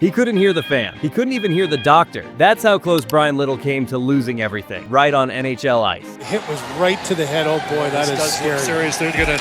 He couldn't hear the fan. He couldn't even hear the doctor. That's how close Brian Little came to losing everything, right on NHL ice. The hit was right to the head. Oh boy, that is scary. Serious. They're gonna...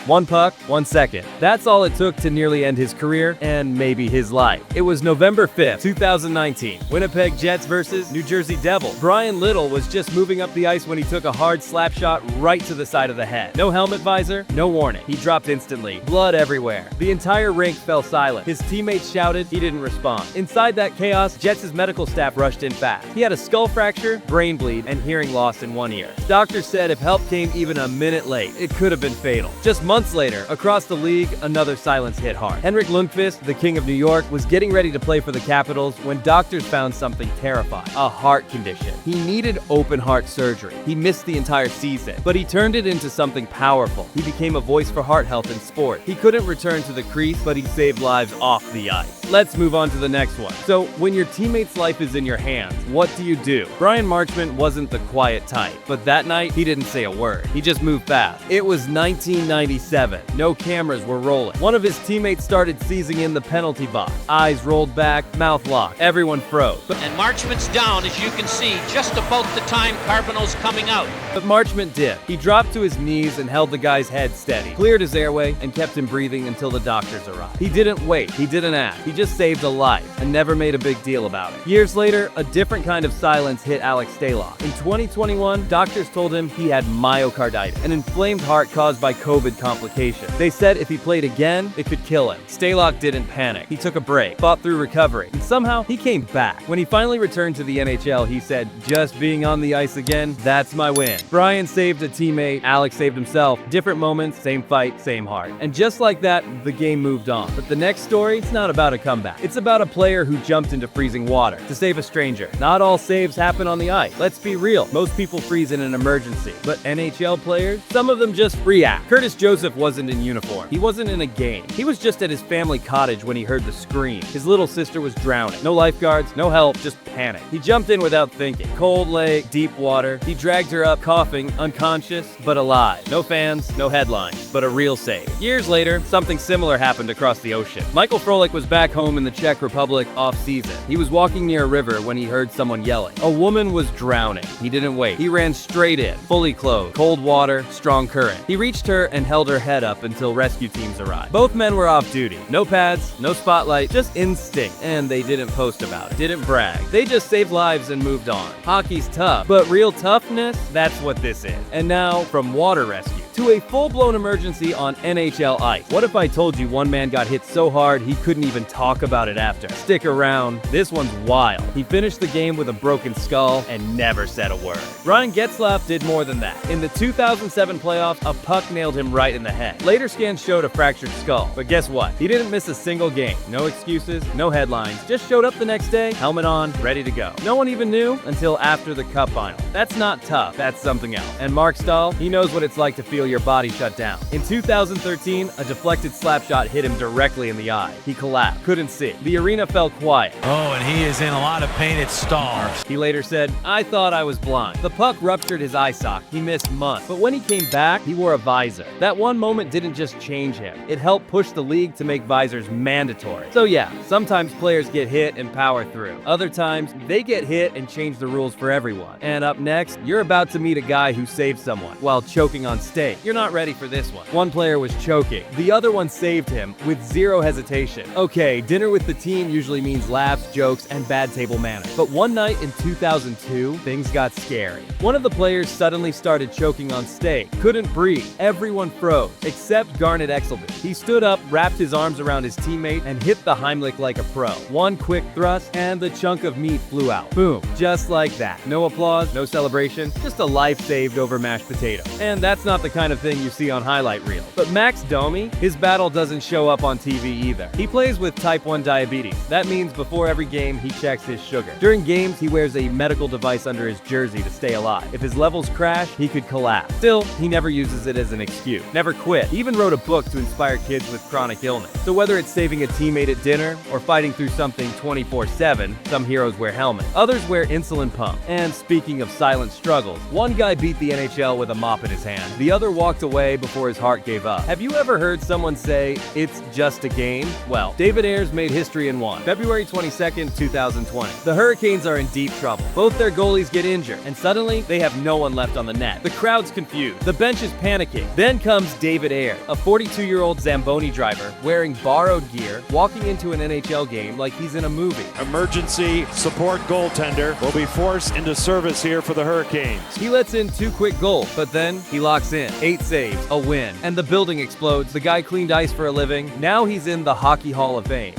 One puck, 1 second. That's all it took to nearly end his career and maybe his life. It was November 5th, 2019. Winnipeg Jets versus New Jersey Devils. Brian Little was just moving up the ice when he took a hard slap shot right to the side of the head. No helmet visor, no warning. He dropped instantly. Blood everywhere. The entire rink fell silent. His teammates shouted. He didn't respond. Inside that chaos, Jets' medical staff rushed in fast. He had a skull fracture, brain bleed, and hearing loss in one ear. Doctors said if help came even a minute late, it could have been fatal. Just months later, across the league, another silence hit hard. Henrik Lundqvist, the King of New York, was getting ready to play for the Capitals when doctors found something terrifying: a heart condition. He needed open heart surgery. He missed the entire season, but he turned it into something powerful. He became a voice for heart health in sport. He couldn't return to the crease, but he saved lives off the ice. Let's move on to the next one. So, when your teammate's life is in your hands, what do? Brian Marchment wasn't the quiet type, but that night, he didn't say a word. He just moved fast. It was 1997. No cameras were rolling. One of his teammates started seizing in the penalty box. Eyes rolled back, mouth locked. Everyone froze. And Marchment's down, as you can see, just about the time Carbonell's coming out. But Marchment did. He dropped to his knees and held the guy's head steady, cleared his airway, and kept him breathing until the doctors arrived. He didn't wait. He didn't act. He just saved a life and never made a big deal about it. Years later, a different kind of silence hit Alex Stalock. In 2021, doctors told him he had myocarditis, an inflamed heart caused by COVID complications. They said if he played again, it could kill him. Stalock didn't panic. He took a break, fought through recovery, and somehow he came back. When he finally returned to the NHL, he said, "Just being on the ice again, that's my win." Brian saved a teammate, Alex saved himself. Different moments, same fight, same heart. And just like that, the game moved on. But the next story, it's not about a comeback. It's about a player who jumped into freezing water to save a stranger. Not all saves happen on the ice. Let's be real. Most people freeze in an emergency. But NHL players, some of them just react. Curtis Joseph wasn't in uniform. He wasn't in a game. He was just at his family cottage when he heard the scream. His little sister was drowning. No lifeguards, no help, just panic. He jumped in without thinking. Cold lake, deep water. He dragged her up, coughing, unconscious, but alive. No fans, no headlines, but a real save. Years later, something similar happened across the ocean. Michael Frolik was back home in the Czech Republic off-season. He was walking near a river when he heard someone yelling. A woman was drowning. He didn't wait. He ran straight in, fully clothed. Cold water, strong current. He reached her and held her head up until rescue teams arrived. Both men were off duty. No pads, no spotlight, just instinct. And they didn't post about it. Didn't brag. They just saved lives and moved on. Hockey's tough, but real toughness, that's what this is. And now, from water rescue to a full-blown emergency on NHL ice. What if I told you one man got hit so hard he couldn't even talk about it after? Stick around, this one's wild. He finished the game with a broken skull and never said a word. Ryan Getzlaf did more than that. In the 2007 playoffs, a puck nailed him right in the head. Later scans showed a fractured skull. But guess what? He didn't miss a single game. No excuses, no headlines. Just showed up the next day, helmet on, ready to go. No one even knew until after the cup final. That's not tough, that's something else. And Mark Stahl, he knows what it's like to feel your body shut down. In 2013, a deflected slap shot hit him directly in the eye. He collapsed, couldn't see. The arena fell quiet. Oh, and he is in a lot of pain. It's Stahl. He later said, "I thought I was blind." The puck ruptured his eye socket. He missed months. But when he came back, he wore a visor. That one moment didn't just change him. It helped push the league to make visors mandatory. So yeah, sometimes players get hit and power through. Other times, they get hit and change the rules for everyone. And up next, you're about to meet a guy who saved someone while choking on steak. You're not ready for this one. One player was choking. The other one saved him with zero hesitation. Okay, dinner with the team usually means laughs, jokes, and bad table manners. But one night in 2002, things got scary. One of the players suddenly started choking on steak. Couldn't breathe. Everyone froze, except Garnet Exelby. He stood up, wrapped his arms around his teammate, and hit the Heimlich like a pro. One quick thrust, and the chunk of meat flew out. Boom. Just like that. No applause, no celebration, just a life saved over mashed potatoes. And that's not the kind of thing you see on highlight reels. But Max Domi, his battle doesn't show up on TV either. He plays with type 1 diabetes. That means before every game, he checks his sugar. During games, he wears a medical device under his jersey to stay alive. If his levels crash, he could collapse. Still, he never uses it as an excuse. Never quit. He even wrote a book to inspire kids with chronic illness. So whether it's saving a teammate at dinner or fighting through something 24/7, some heroes wear helmets. Others wear insulin pumps. And speaking of silent struggles, one guy beat the NHL with a mop in his hand. The other walked away before his heart gave up. Have you ever heard someone say, "It's just a game"? Well, David Ayres made history in one. February 22nd, 2020. The Hurricanes are in deep trouble. Both their goalies get injured, and suddenly they have no one left on the net. The crowd's confused. The bench is panicking. Then comes David Ayres, a 42-year-old Zamboni driver wearing borrowed gear, walking into an NHL game like he's in a movie. Emergency support goaltender will be forced into service here for the Hurricanes. He lets in 2 quick goals, but then he locks in. 8 saves, a win, and the building explodes. The guy cleaned ice for a living. Now he's in the Hockey Hall of Fame.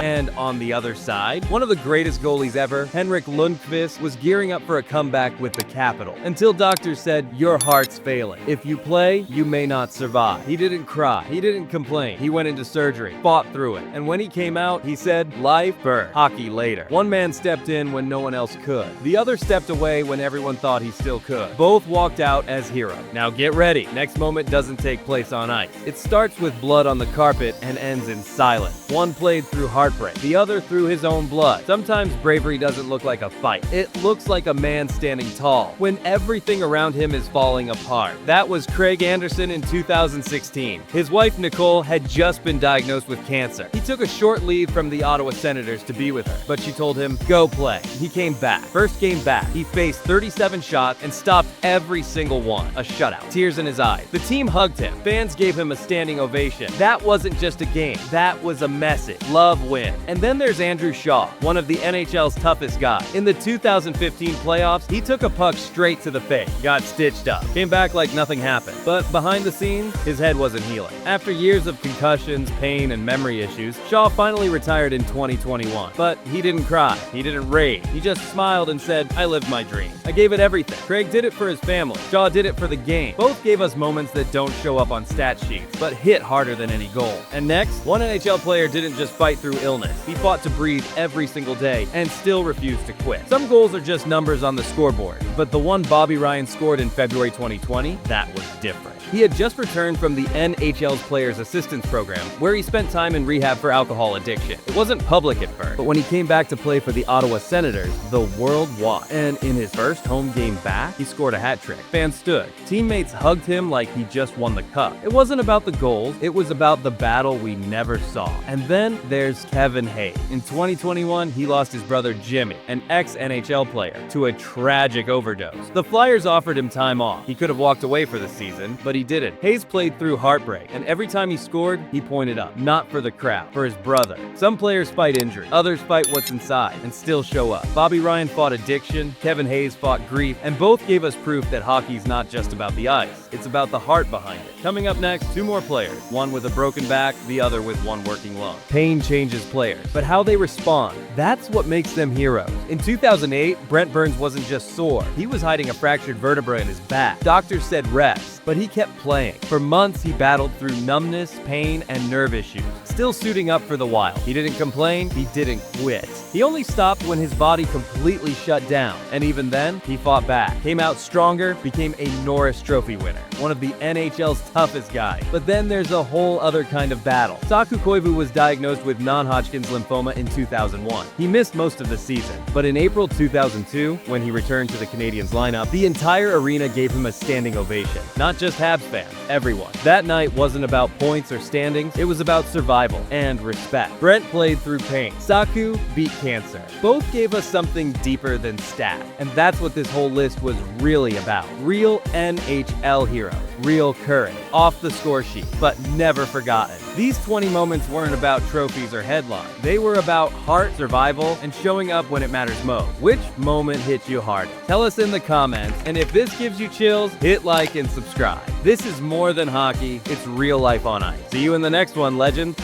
And on the other side, one of the greatest goalies ever, Henrik Lundqvist, was gearing up for a comeback with the Capital, until doctors said, "Your heart's failing. If you play, you may not survive." He didn't cry. He didn't complain. He went into surgery, fought through it, and when he came out, he said, "Life first, hockey later." One man stepped in when no one else could. The other stepped away when everyone thought he still could. Both walked out as heroes. Now get ready. Next moment doesn't take place on ice. It starts with blood on the carpet and ends in silence. One played through heartbreak, the other through his own blood. Sometimes bravery doesn't look like a fight. It looks like a man standing tall when everything around him is falling apart. That was Craig Anderson in 2016. His wife Nicole had just been diagnosed with cancer. He took a short leave from the Ottawa Senators to be with her, but she told him, "Go play." He came back. First game back, he faced 37 shots and stopped every single one. A shutout. Tears in his eyes. The team hugged him. Fans gave him a standing ovation. That wasn't just a game. That was a message. Love wins. And then there's Andrew Shaw, one of the NHL's toughest guys. In the 2015 playoffs, he took a puck straight to the face, got stitched up, came back like nothing happened. But behind the scenes, his head wasn't healing. After years of concussions, pain, and memory issues, Shaw finally retired in 2021. But he didn't cry, he didn't rage, he just smiled and said, "I lived my dream. I gave it everything." Craig did it for his family. Shaw did it for the game. Both gave us moments that don't show up on stat sheets, but hit harder than any goal. And next, one NHL player didn't just fight through illness. He fought to breathe every single day and still refused to quit. Some goals are just numbers on the scoreboard, but the one Bobby Ryan scored in February 2020, that was different. He had just returned from the NHL's Players Assistance Program, where he spent time in rehab for alcohol addiction. It wasn't public at first, but when he came back to play for the Ottawa Senators, the world watched. And in his first home game back, he scored a hat trick. Fans stood. Teammates hugged him like he just won the cup. It wasn't about the goals, it was about the battle we never saw. And then there's Kevin Hayes. In 2021, he lost his brother Jimmy, an ex-NHL player, to a tragic overdose. The Flyers offered him time off. He could have walked away for the season, but he didn't. Hayes played through heartbreak, and every time he scored, he pointed up. Not for the crowd, for his brother. Some players fight injury, others fight what's inside, and still show up. Bobby Ryan fought addiction, Kevin Hayes fought grief, and both gave us proof that hockey's not just about the ice, it's about the heart behind it. Coming up next, 2 more players, one with a broken back, the other with one working lung. Pain changes players, but how they respond, that's what makes them heroes. In 2008, Brent Burns wasn't just sore, he was hiding a fractured vertebra in his back. Doctors said rest, but he kept playing. For months, he battled through numbness, pain, and nerve issues, still suiting up for the Wild. He didn't complain, he didn't quit. He only stopped when his body completely shut down, and even then, he fought back, came out stronger, became a Norris Trophy winner, one of the NHL's toughest guys. But then there's a whole other kind of battle. Saku Koivu was diagnosed with non-Hodgkin's lymphoma in 2001. He missed most of the season, but in April 2002, when he returned to the Canadiens lineup, the entire arena gave him a standing ovation. Not just Habs fans, everyone. That night wasn't about points or standings, it was about survival and respect. Brent played through pain. Saku beat cancer. Both gave us something deeper than stat, and that's what this whole list was really about. Real NHL heroes, real courage, off the score sheet, but never forgotten. These 20 moments weren't about trophies or headlines. They were about heart, survival, and showing up when it matters most. Which moment hit you hardest? Tell us in the comments, and if this gives you chills, hit like and subscribe. This is more than hockey, it's real life on ice. See you in the next one, legends.